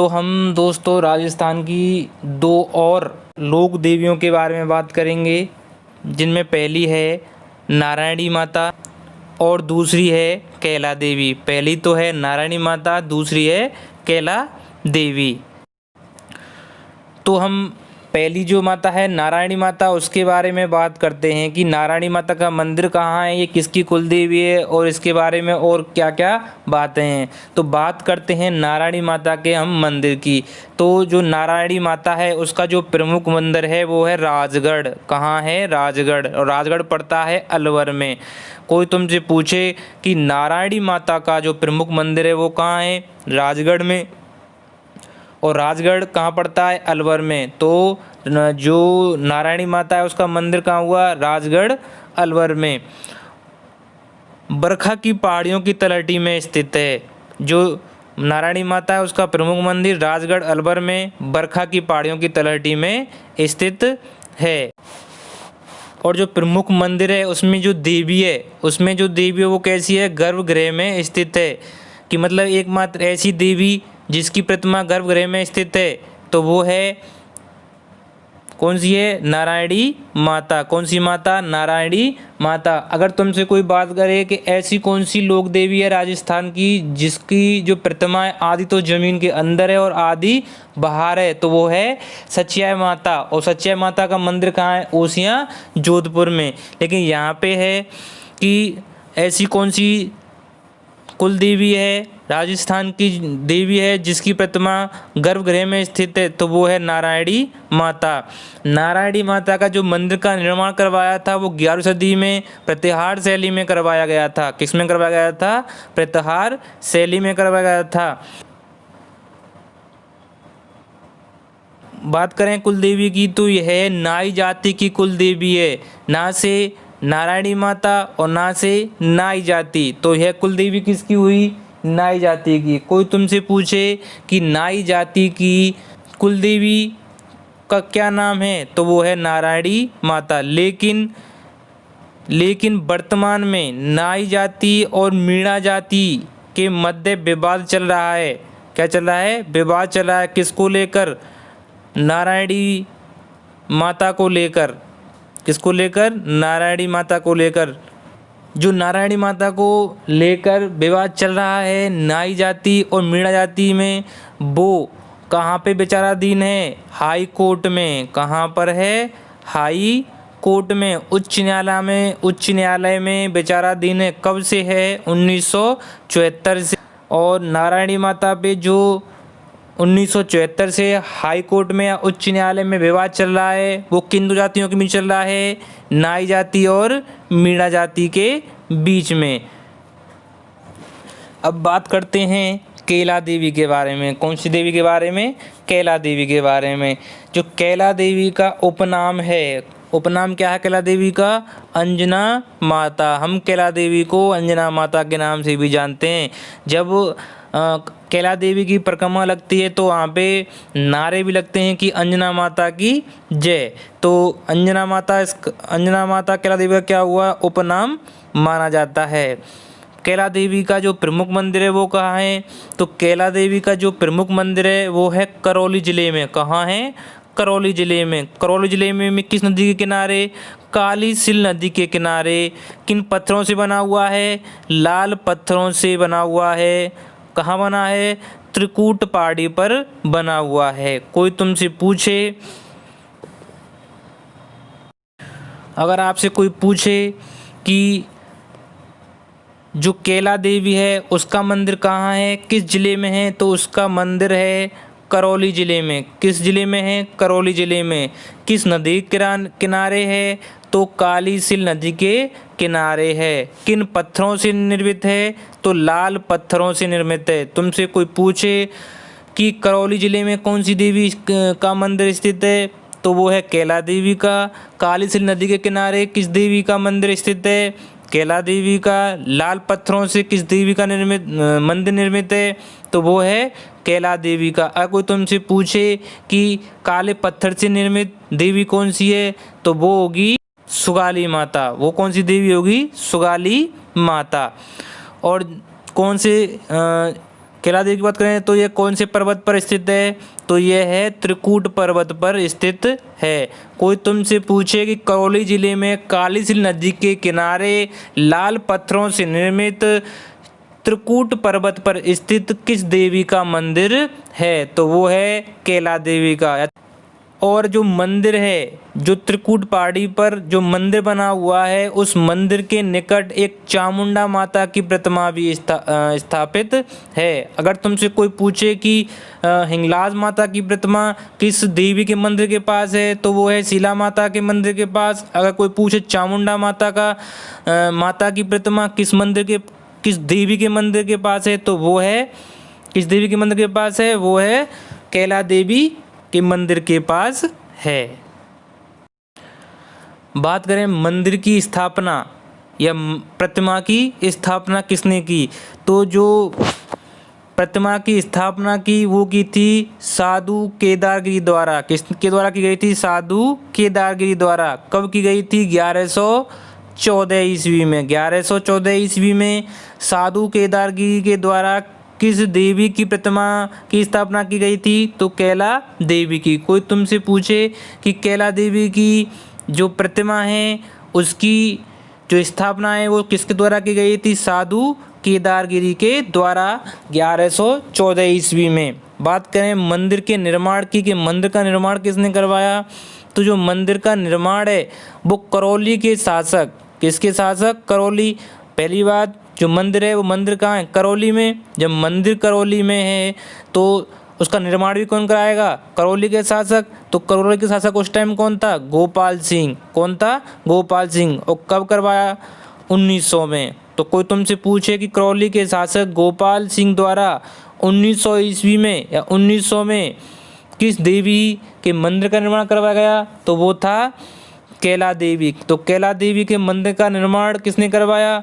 तो हम दोस्तों राजस्थान की दो और लोक देवियों के बारे में बात करेंगे, जिनमें पहली है नारायणी माता और दूसरी है कैला देवी। पहली तो है नारायणी माता, दूसरी है कैला देवी। तो हम पहली जो माता है नारायणी माता, उसके बारे में बात करते हैं कि नारायणी माता का मंदिर कहाँ है, ये किसकी कुल देवी है और इसके बारे में और क्या क्या बातें हैं। तो बात करते हैं नारायणी माता के हम मंदिर की। तो जो नारायणी माता है उसका जो प्रमुख मंदिर है वो है राजगढ़। कहाँ है? राजगढ़। और राजगढ़ पड़ता है अलवर में। कोई तुमसे पूछे कि नारायणी माता का जो प्रमुख मंदिर है वो कहाँ है? राजगढ़ में। और राजगढ़ कहाँ पड़ता है? अलवर में। तो जो नारायणी माता है उसका मंदिर कहाँ हुआ? राजगढ़ अलवर में। बरखा की पहाड़ियों की तलहटी में स्थित है। जो नारायणी माता है उसका प्रमुख मंदिर राजगढ़ अलवर में बरखा की पहाड़ियों की तलहटी में स्थित है। और जो प्रमुख मंदिर है उसमें जो देवी है वो कैसी है? गर्भगृह में स्थित है। कि मतलब एकमात्र ऐसी देवी जिसकी प्रतिमा गर्भगृह में स्थित है तो वो है कौन सी है? नारायणी माता। कौन सी माता? नारायणी माता। अगर तुमसे कोई बात करे कि ऐसी कौन सी लोक देवी है राजस्थान की जिसकी जो प्रतिमा है आधी तो जमीन के अंदर है और आधी बाहर है, तो वो है सचिया माता। और सचिया माता का मंदिर कहाँ है? ओसियां जोधपुर में। लेकिन यहाँ पे है कि ऐसी कौन सी कुल देवी है राजस्थान की देवी है जिसकी प्रतिमा गर्भगृह में स्थित है, तो वो है नारायणी माता। नारायणी माता का जो मंदिर का निर्माण करवाया था वो 11वीं सदी में प्रतिहार शैली में करवाया गया था। किस में करवाया गया था? प्रतिहार शैली में करवाया गया था। बात करें कुल देवी की तो यह नाई जाति की कुल देवी है। ना से नारायणी माता और ना से नाई जाति। तो यह कुल देवी किसकी हुई? नाई जाति की। कोई तुमसे पूछे कि नाई जाति की कुल देवी का क्या नाम है तो वो है नारायणी माता। लेकिन वर्तमान में नाई जाति और मीणा जाति के मध्य विवाद चल रहा है। क्या चल रहा है? विवाद चल रहा है। किसको लेकर? नारायणी माता को लेकर। किसको लेकर? नारायणी माता को लेकर। जो नारायणी माता को लेकर विवाद चल रहा है नाई जाति और मीणा जाति में, वो कहाँ पे विचाराधीन है? हाई कोर्ट में। कहाँ पर है? हाई कोर्ट में, उच्च न्यायालय में विचाराधीन है। कब से है? 1974 से। और नारायणी माता पे जो 1974 से हाई कोर्ट में या उच्च न्यायालय में विवाद चल रहा है वो किन दो जातियों के बीच चल रहा है? नाई जाति और मीणा जाति के बीच में। अब बात करते हैं कैला देवी के बारे में। कौन सी देवी के बारे में? कैला देवी के बारे में। जो कैला देवी का उपनाम है, उपनाम क्या है कैला देवी का? अंजना माता। हम कैला देवी को अंजना माता के नाम से भी जानते हैं। जब कैला देवी की परिक्रमा लगती है तो वहाँ पे नारे भी लगते हैं कि अंजना माता की जय। तो अंजना माता कैला देवी का क्या हुआ? उपनाम माना जाता है। कैला देवी का जो प्रमुख मंदिर है वो कहाँ है? तो कैला देवी का जो प्रमुख मंदिर है वो है करौली जिले में। कहाँ है? करौली जिले में। करौली जिले में किस नदी के किनारे? काली सिल नदी के किनारे। किन पत्थरों से बना हुआ है? लाल पत्थरों से बना हुआ है। कहाँ बना है? त्रिकूट पहाड़ी पर बना हुआ है। कोई तुमसे पूछे, अगर आपसे कोई पूछे कि जो कैला देवी है उसका मंदिर कहाँ है, किस जिले में है, तो उसका मंदिर है करौली जिले में। किस जिले में है? करौली जिले में। किस नदी किनारे है? तो काली सिल नदी के किनारे है। किन पत्थरों से निर्मित है? तो लाल पत्थरों से निर्मित है। तुमसे कोई पूछे कि करौली जिले में कौन सी देवी का मंदिर स्थित है, तो वो है कैला देवी का। काली सिल नदी के किनारे किस देवी का मंदिर स्थित है? कैला देवी का। लाल पत्थरों से किस देवी का मंदिर निर्मित है, तो वो है कैला देवी का। अगर कोई तुमसे पूछे कि काले पत्थर से निर्मित देवी कौन सी है, तो वो होगी सुगाली माता। वो कौन सी देवी होगी? सुगाली माता। और कौन से कैला देवी की बात करें तो ये कौन से पर्वत पर स्थित है, तो ये है त्रिकूट पर्वत पर स्थित है। कोई तुमसे पूछे कि करौली जिले में कालीसिंध नदी के किनारे लाल पत्थरों से निर्मित त्रिकूट पर्वत पर स्थित किस देवी का मंदिर है, तो वो है कैला देवी का। और जो मंदिर है, जो त्रिकूट पहाड़ी पर जो मंदिर बना हुआ है, उस मंदिर के निकट एक चामुंडा माता की प्रतिमा भी स्थापित है। अगर तुमसे कोई पूछे कि हिंगलाज माता की प्रतिमा किस देवी के मंदिर के पास है, तो वो है शीला माता के मंदिर के पास। अगर कोई पूछे चामुंडा माता की प्रतिमा किस देवी के मंदिर के पास है, तो वो है किस देवी के मंदिर के पास है, वो है कैला देवी के मंदिर के पास है। बात करें मंदिर की स्थापना या प्रतिमा की स्थापना किसने की, तो जो प्रतिमा की स्थापना की वो की थी साधु केदारगिरी द्वारा। किसके द्वारा की गई थी, साधु केदारगिरी द्वारा। कब की गई थी, 1114 ईस्वी में। 1114 ईस्वी में साधु केदारगिरी के द्वारा किस देवी की प्रतिमा की स्थापना की गई थी, तो कैला देवी की। कोई तुमसे पूछे कि कैला देवी की जो प्रतिमा है उसकी जो स्थापना है वो किसके द्वारा की गई थी, साधु केदारगिरी के द्वारा 1114 ईस्वी में। बात करें मंदिर के निर्माण की कि मंदिर का निर्माण किसने करवाया, तो जो मंदिर का निर्माण है वो करौली के शासक, किसके शासक, करौली। पहली बात, जो मंदिर है वो मंदिर कहाँ है, करौली में। जब मंदिर करौली में है तो उसका निर्माण भी कौन कराएगा, करौली के शासक। तो करौली के शासक उस टाइम कौन था, गोपाल सिंह। कौन था, गोपाल सिंह। और कब करवाया, 1900 में। तो कोई तुमसे पूछे कि करौली के शासक गोपाल सिंह द्वारा 1900 ईस्वी में या 1900 में किस देवी के मंदिर का निर्माण करवाया गया, तो वो था कैला देवी। तो कैला देवी के मंदिर का निर्माण किसने करवाया,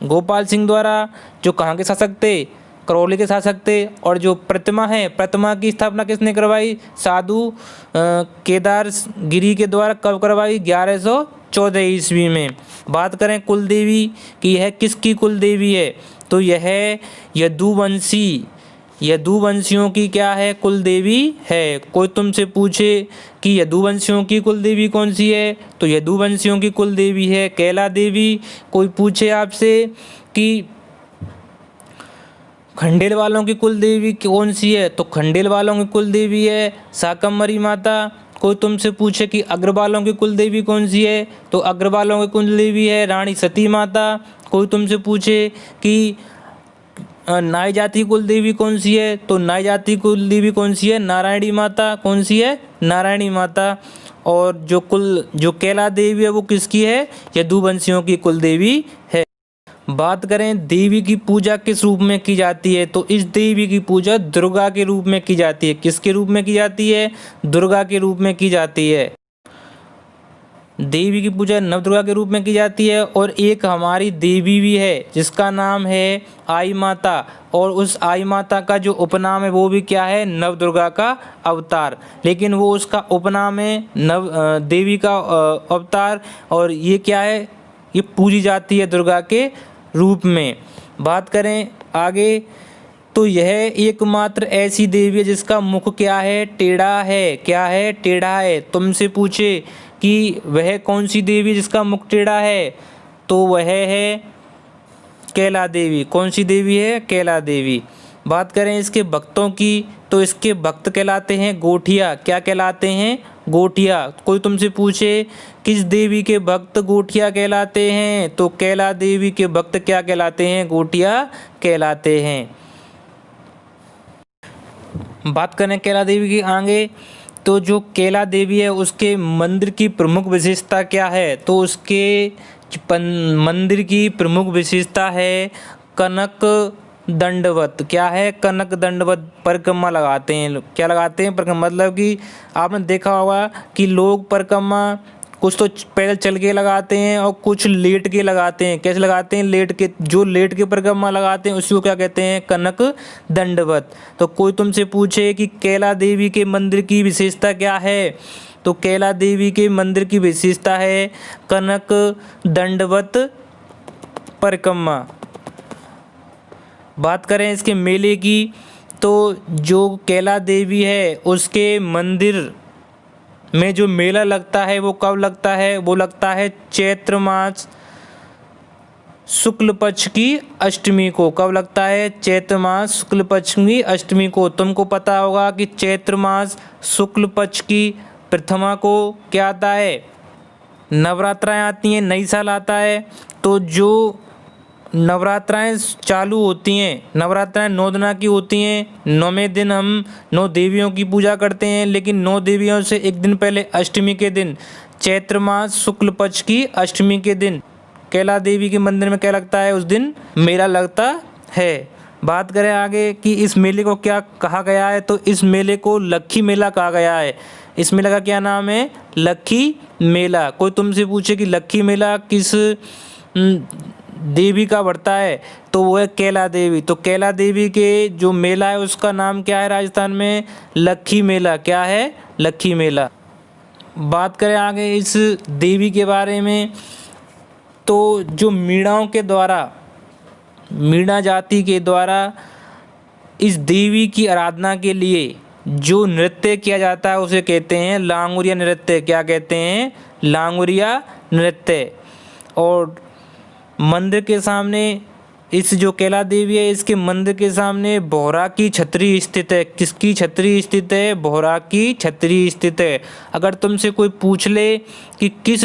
गोपाल सिंह द्वारा, जो कहाँ के शासक थे, करौली के शासक थे। और जो प्रतिमा है, प्रतिमा की स्थापना किसने करवाई, साधु केदारगिरी के द्वारा। कब करवाई, 1114 ईस्वी में। बात करें कुल देवी की, यह किसकी कुल देवी है, तो यह यदुवंशियों की क्या है, कुल देवी है। कोई तुमसे पूछे कि यदुवंशियों की कुल देवी कौन सी है, तो यदुवंशियों की कुल देवी है कैला देवी। कोई पूछे आपसे कि खंडेल वालों की कुल देवी कौन सी है, तो खंडेल वालों की कुल देवी है शाकंभरी माता। कोई तुमसे पूछे कि अग्रवालों की कुल देवी कौन सी है, तो अग्रवालों की कुल देवी है रानी सती माता। कोई तुमसे पूछे कि नाई जाति कुल देवी कौन सी है, तो नाई जाति कुल देवी कौन सी है, नारायणी माता। कौन सी है, नारायणी माता। और जो कैला देवी है वो किसकी है, यदुवंशियों की कुल देवी है। बात करें देवी की पूजा किस रूप में की जाती है, तो इस देवी की पूजा दुर्गा के रूप में की जाती है। किसके रूप में की जाती है, दुर्गा के रूप में की जाती है। देवी की पूजा नवदुर्गा के रूप में की जाती है। और एक हमारी देवी भी है जिसका नाम है आई माता, और उस आई माता का जो उपनाम है वो भी क्या है, नवदुर्गा का अवतार। लेकिन वो उसका उपनाम है देवी का अवतार, और ये क्या है, ये पूजी जाती है दुर्गा के रूप में। बात करें आगे, तो यह एकमात्र ऐसी देवी है जिसका मुख क्या है, टेढ़ा है। क्या है, टेढ़ा है। तुमसे पूछे कि वह कौन सी देवी जिसका मुख टेढ़ा है, तो वह है कैला देवी। कौन सी देवी है, कैला देवी। बात करें इसके भक्तों की, तो इसके भक्त कहलाते हैं गोठिया। क्या कहलाते हैं, गोठिया। कोई तुमसे पूछे किस देवी के भक्त गोठिया कहलाते हैं, तो कैला देवी के भक्त क्या कहलाते हैं, गोठिया कहलाते हैं। बात करें कैला देवी की आगे, तो जो कैला देवी है उसके मंदिर की प्रमुख विशेषता क्या है, तो उसके मंदिर की प्रमुख विशेषता है कनक दंडवत। क्या है, कनक दंडवत परिक्रमा लगाते हैं। क्या लगाते हैं, परिक्रमा। मतलब कि आपने देखा होगा कि लोग परिक्रमा कुछ तो पैदल चल के लगाते हैं और कुछ लेट के लगाते हैं। कैसे लगाते हैं, लेट के। जो लेट के परिक्रमा लगाते हैं उसी को क्या कहते हैं, कनक दंडवत। तो कोई तुमसे पूछे कि कैला देवी के मंदिर की विशेषता क्या है, तो कैला देवी के मंदिर की विशेषता है कनक दंडवत परिक्रमा। बात करें इसके मेले की, तो जो कैला देवी है उसके मंदिर में जो मेला लगता है वो कब लगता है? वो लगता है चैत्र मास शुक्ल पक्ष की अष्टमी को। कब लगता है? चैत्र मास शुक्ल पक्ष की अष्टमी को। तुमको पता होगा कि चैत्र मास शुक्ल पक्ष की प्रथमा को क्या आता है? नवरात्राएं आती हैं, नई साल आता है। तो जो नवरात्राएं चालू होती हैं, नवरात्राएं 9 दिनों की होती हैं। 9वें दिन हम 9 देवियों की पूजा करते हैं, लेकिन 9 देवियों से एक दिन पहले अष्टमी के दिन, चैत्र मास शुक्ल पक्ष की अष्टमी के दिन कैला देवी के मंदिर में क्या लगता है? उस दिन मेला लगता है। बात करें आगे कि इस मेले को क्या कहा गया है, तो इस मेले को लक्खी मेला कहा गया है। इस मेला का क्या नाम है? लक्खी मेला। कोई तुमसे पूछे कि लक्खी मेला किस देवी का बढ़ता है, तो वो है कैला देवी। तो कैला देवी के जो मेला है उसका नाम क्या है राजस्थान में? लक्खी मेला। क्या है? लक्खी मेला। बात करें आगे इस देवी के बारे में, तो जो मीणाओं के द्वारा, मीणा जाति के द्वारा इस देवी की आराधना के लिए जो नृत्य किया जाता है उसे कहते हैं लांगुरिया नृत्य। क्या कहते हैं? लांगुरिया नृत्य। और मंदिर के सामने इस जो कैला देवी है, इसके मंदिर के सामने बोहरा की छतरी स्थित है। किसकी छतरी स्थित है? बोहरा की छतरी स्थित है। अगर तुमसे कोई पूछ ले कि किस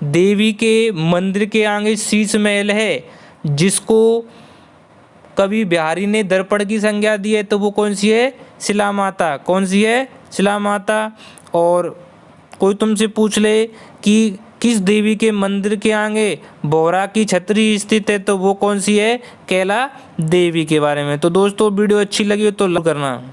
देवी के मंदिर के आगे शीश महल है जिसको कवि बिहारी ने दर्पण की संज्ञा दी है, तो वो कौन सी है? शिला माता। कौन सी है? शिला माता। और कोई तुमसे पूछ ले कि किस देवी के मंदिर के आगे बोहरा की छतरी स्थित है, तो वो कौन सी है? कैला देवी के बारे में। तो दोस्तों वीडियो अच्छी लगी हो तो लाइक करना।